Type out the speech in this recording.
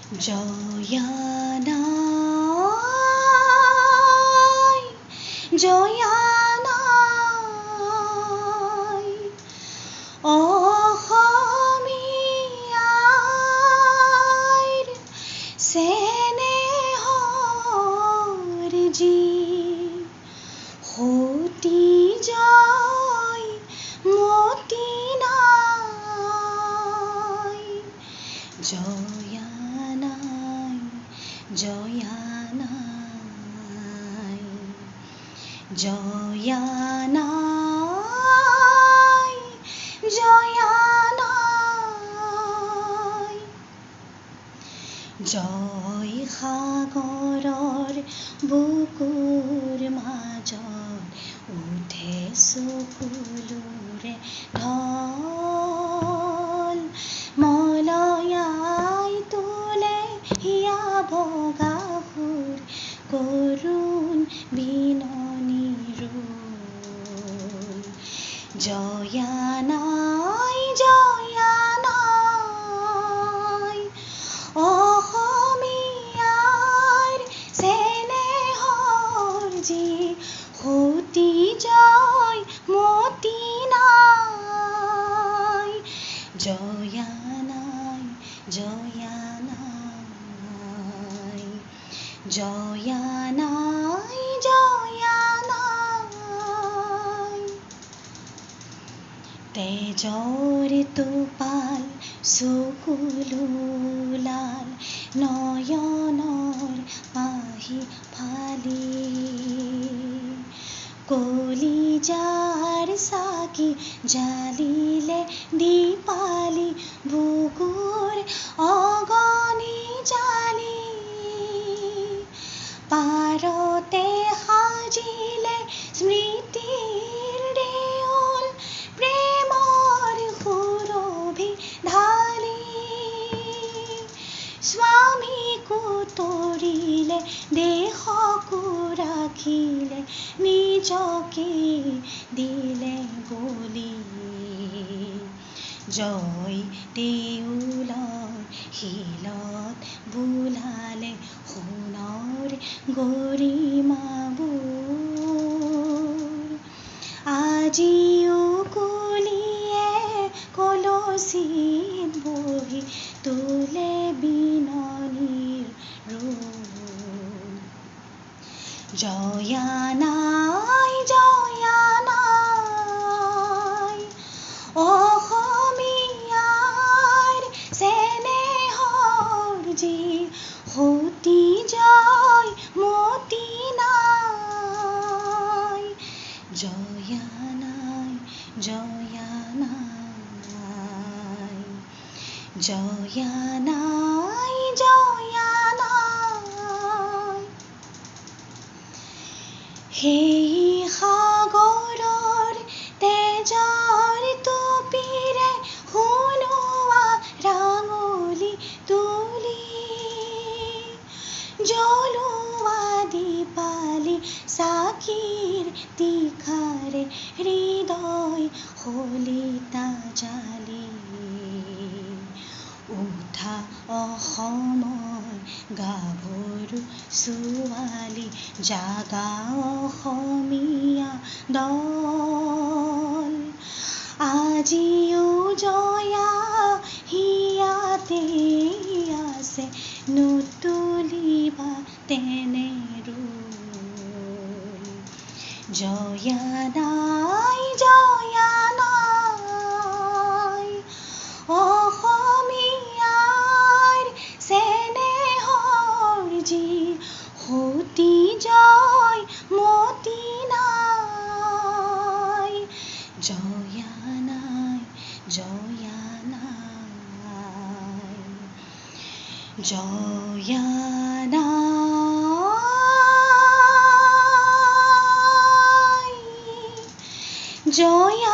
জয়া নাই, জয়া নাই, অসমীয়াৰ চেনেহৰ যি সতী জয় মতি নাই, জয়া নাই, জয়া নাই, জয়া নাই, জয়া নাই। জয়সাগৰৰ বুকুৰ মাজত উঠে চকুলোৰে ঢল, মলয়াই তোলে হিয়া বগা সুৰ, কৰুণ বিননিৰ ৰোল। জয়া নাই, জয়া নাই, অসমীয়াৰ চেনেহৰ যি সতী জয় মতি নাই, জয়া নাই, জয়া নাই, জয়া নাই, জয়া নাই। তেজৰ টোপাল চকুলো লাল, নয়নৰ পাহি ফালি, কলিজাৰ চাকি জালিলে দীপালি, বুকুৰ অগণি জালি, পাৰতে সাজিলে স্মৃতিৰ দেউল, প্ৰেমৰ সুৰভি ঢালি, স্বামীকো তৰিলে দেশকো ৰাখিলে, নিজকে দিলে বলি। জয় দেউলৰ শিলত বোলালে সোণৰ গৰিমাবোৰ, আজিও কুলিয়ে কলচীত বহি তোলে বিননিৰ ৰোল। জয়া নাই, জয়া নাই, অসমীয়াৰ চেনেহৰ যি সতী জয় মতি নাই, জয়া নাই, জয়া নাই, জয়া নাই, জয়া নাই। সেই সাগৰৰ তেজৰ টুপিৰে সোণোৱা ৰাঙলী তুলি, জ্বলোৱা দীপালি চাকিৰ তীখাৰে হৃদয় সলিতা জালি, উঠা অসমৰ গাভৰু ছোৱালী, জাগা অসমীয়া দল, আজিও জয়া হিয়াতে আছে, নুতুলিবা তেনে ৰোল। জয়া নাই, জয়া নাই, অসমীয়াৰ চেনেহৰ যি সতী জয় মতি নাই, জয়া নাই, জয়া নাই, জয়া নাই, জয়া